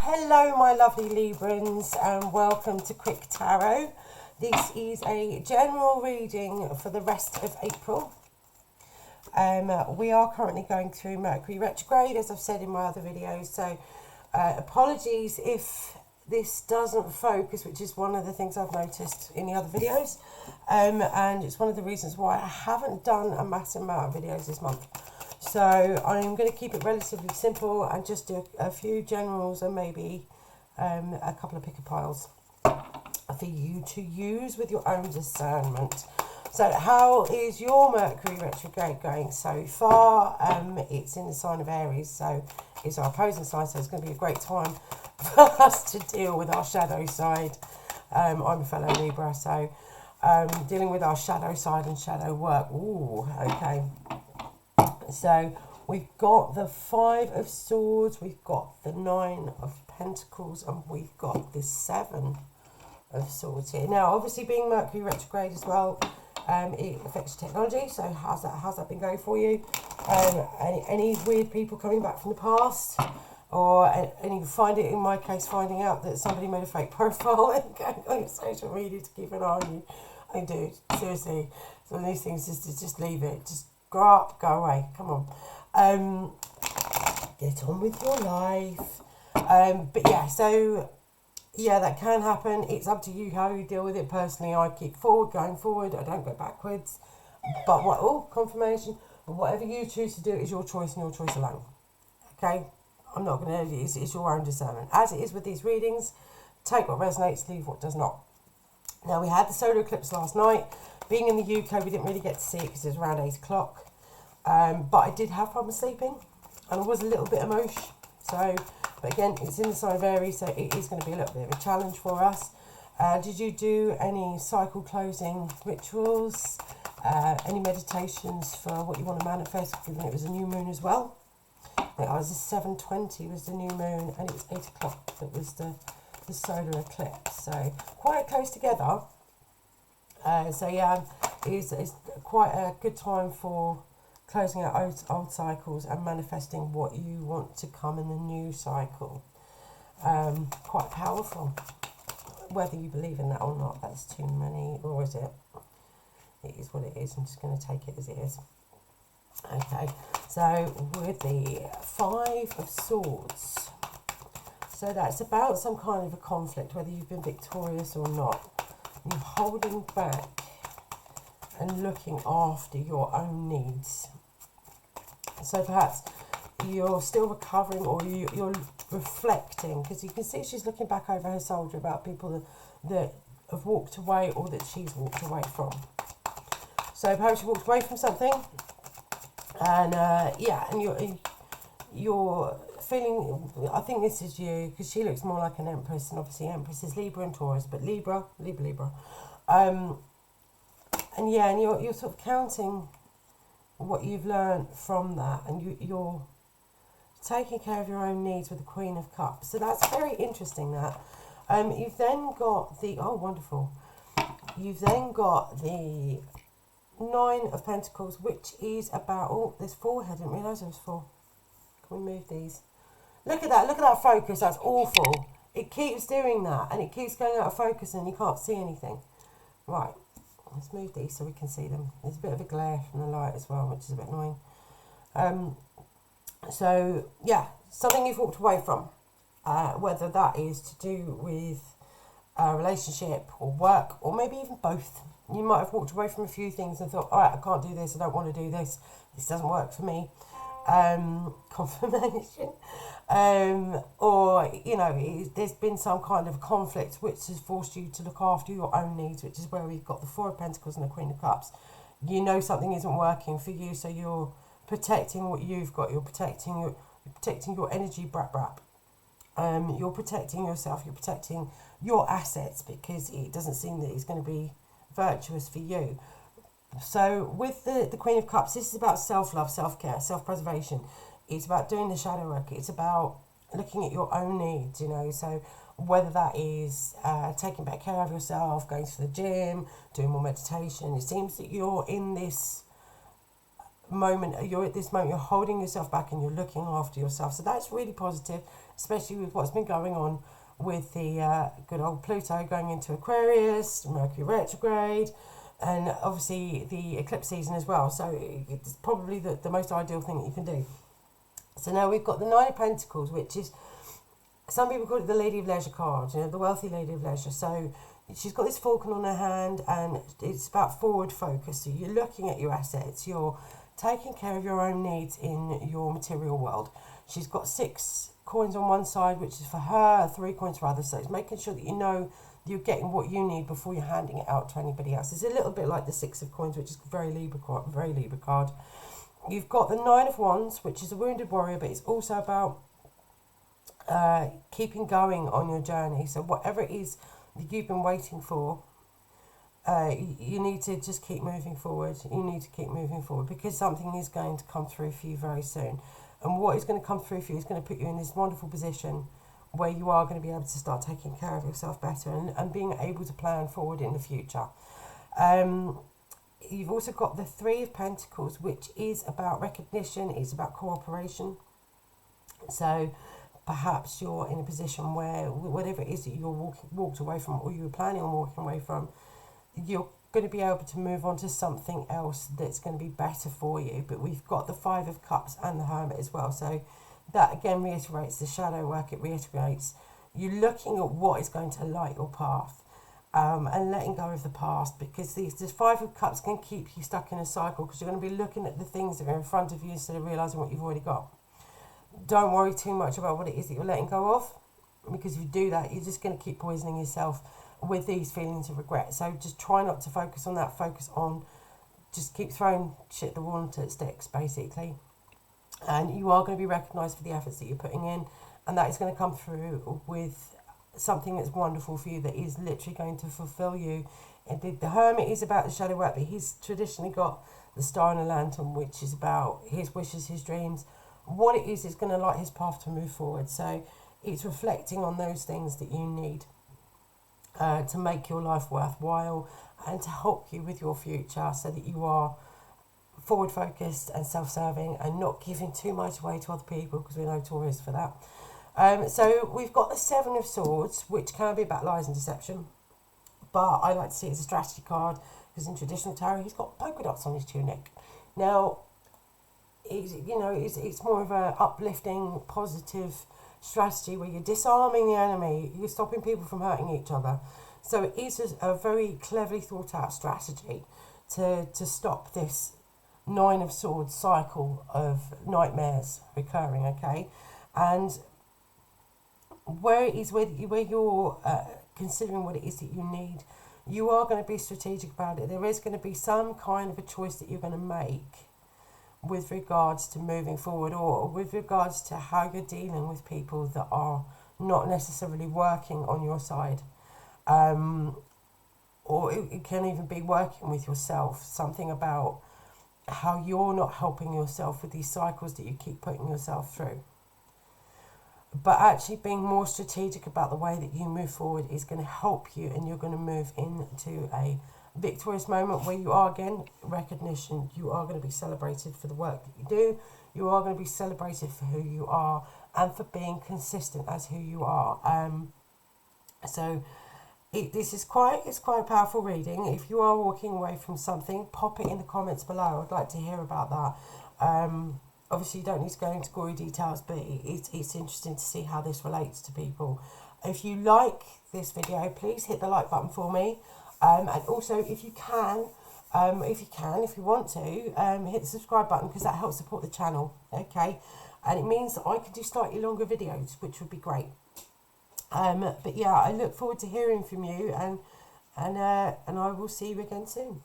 Hello my lovely Librans and welcome to Quick Tarot. This is a general reading for the rest of April. We are currently going through Mercury retrograde, as I've said in my other videos, so apologies if this doesn't focus, which is one of the things I've noticed in the other videos, and it's one of the reasons why I haven't done a massive amount of videos this month. So I'm going to keep it relatively simple and just do a few generals and maybe a couple of picker piles for you to use with your own discernment. So how is your Mercury retrograde going so far? It's in the sign of Aries, so it's our opposing sign, so it's going to be a great time for us to deal with our shadow side. I'm a fellow Libra, so dealing with our shadow side and shadow work. Ooh, okay. So we've got the 5 of Swords, we've got the 9 of Pentacles, and we've got the 7 of Swords here. Now, obviously, being Mercury retrograde as well, it affects technology. So how's that been going for you? Any weird people coming back from the past, or in my case, finding out that somebody made a fake profile and going on your social media to keep an eye on you. I do, seriously. Some of these things just leave it. Just grow up, go away, come on. Get on with your life. But yeah, so yeah, that can happen. It's up to you how you deal with it. Personally, I keep going forward, I don't go backwards. But confirmation. But whatever you choose to do is your choice and your choice alone. Okay? I'm not going to, it's your own discernment. As it is with these readings, take what resonates, leave what does not. Now, we had the solar eclipse last night. Being in the UK, we didn't really get to see it because it was around 8 o'clock. But I did have problems sleeping, and I was a little bit emotional. So, but again, it's in the sign of Aries, so it is going to be a little bit of a challenge for us. Did you do any cycle closing rituals? Any meditations for what you want to manifest, given it was a new moon as well? It was 7:20 was the new moon, and it was 8 o'clock that was the solar eclipse. So quite close together. So yeah, it's quite a good time for closing out old cycles and manifesting what you want to come in the new cycle. Quite powerful. Whether you believe in that or not, that's too many, or is it? It is what it is. I'm just going to take it as it is. Okay, so with the 5 of Swords, so that's about some kind of a conflict, whether you've been victorious or not. You're holding back and looking after your own needs. So perhaps you're still recovering, or you're reflecting, because you can see she's looking back over her shoulder about people that have walked away or that she's walked away from. So perhaps you walked away from something, and and you're feeling, I think this is you, because she looks more like an Empress, and obviously Empress is Libra and Taurus, but Libra. And yeah, and you're sort of counting what you've learned from that, and you're taking care of your own needs with the Queen of Cups. So that's very interesting, that. You've then got the, wonderful. You've then got the 9 of Pentacles, which is about, there's 4 here, I didn't realise there was 4. Can we move these? Look at that focus, that's awful. It keeps doing that, and it keeps going out of focus, and you can't see anything. Right, let's move these so we can see them. There's a bit of a glare from the light as well, which is a bit annoying. So, yeah, something you've walked away from, whether that is to do with a relationship or work, or maybe even both. You might have walked away from a few things and thought, all right, I can't do this, I don't want to do this, this doesn't work for me. Confirmation. Or, there's been some kind of conflict which has forced you to look after your own needs, which is where we've got the 4 of Pentacles and the Queen of Cups. You know something isn't working for you, so you're protecting what you've got. You're protecting your energy, you're protecting yourself, you're protecting your assets, because it doesn't seem that it's going to be virtuous for you. So with the Queen of Cups, this is about self-love, self-care, self-preservation. It's about doing the shadow work. It's about looking at your own needs, So whether that is taking better care of yourself, going to the gym, doing more meditation. It seems that you're in this moment, you're at this moment, you're holding yourself back and you're looking after yourself. So that's really positive, especially with what's been going on with the good old Pluto going into Aquarius, Mercury retrograde, and obviously the eclipse season as well. So it's probably the most ideal thing that you can do. So now we've got the Nine of Pentacles, which is, some people call it the Lady of Leisure card, you know, the wealthy Lady of Leisure. So she's got this falcon on her hand, and it's about forward focus. So you're looking at your assets, you're taking care of your own needs in your material world. She's got 6 coins on one side, which is for her, 3 coins for others. So it's making sure that you know you're getting what you need before you're handing it out to anybody else. It's a little bit like the 6 of coins, which is very Libra card. You've got the 9 of wands, which is a wounded warrior, but it's also about keeping going on your journey. So whatever it is that you've been waiting for, you need to just keep moving forward. You need to keep moving forward, because something is going to come through for you very soon. And what is going to come through for you is going to put you in this wonderful position where you are going to be able to start taking care of yourself better and being able to plan forward in the future. You've also got the 3 of Pentacles, which is about recognition, it's about cooperation. So perhaps you're in a position where whatever it is that you're walked away from, or you were planning on walking away from, you're going to be able to move on to something else that's going to be better for you. But we've got the 5 of Cups and the Hermit as well. So that again reiterates the shadow work. It reiterates you're looking at what is going to light your path, and letting go of the past, because this 5 of Cups can keep you stuck in a cycle, because you're going to be looking at the things that are in front of you instead of realising what you've already got. Don't worry too much about what it is that you're letting go of, because if you do that, you're just going to keep poisoning yourself with these feelings of regret. So just try not to focus on that. Focus on, just keep throwing shit at the wall until it sticks, basically. And you are going to be recognised for the efforts that you're putting in, and that is going to come through with something that's wonderful for you, that is literally going to fulfil you. And the Hermit is about the shadow work, but he's traditionally got the star and a lantern, which is about his wishes, his dreams. What it is going to light his path to move forward. So it's reflecting on those things that you need to make your life worthwhile and to help you with your future, so that you are forward focused and self-serving and not giving too much away to other people, because we're notorious for that. So we've got the 7 of Swords, which can be about lies and deception, but I like to see it as a strategy card, because in traditional tarot he's got polka dots on his tunic. Now it's more of a uplifting, positive strategy where you're disarming the enemy, you're stopping people from hurting each other. So it is a very cleverly thought out strategy to stop this 9 of Swords cycle of nightmares recurring, okay? And where you're considering what it is that you need, you are going to be strategic about it. There is going to be some kind of a choice that you're going to make with regards to moving forward, or with regards to how you're dealing with people that are not necessarily working on your side. Or it can even be working with yourself, something about how you're not helping yourself with these cycles that you keep putting yourself through. But actually being more strategic about the way that you move forward is going to help you, and you're going to move into a victorious moment where you are, again, recognition. You are going to be celebrated for the work that you do. You are going to be celebrated for who you are and for being consistent as who you are. This is quite a powerful reading. If you are walking away from something, pop it in the comments below. I'd like to hear about that. Obviously, you don't need to go into gory details, but it's interesting to see how this relates to people. If you like this video, please hit the like button for me. And also, if you want to, hit the subscribe button, because that helps support the channel, okay? And it means that I can do slightly longer videos, which would be great. But yeah, I look forward to hearing from you, and I will see you again soon.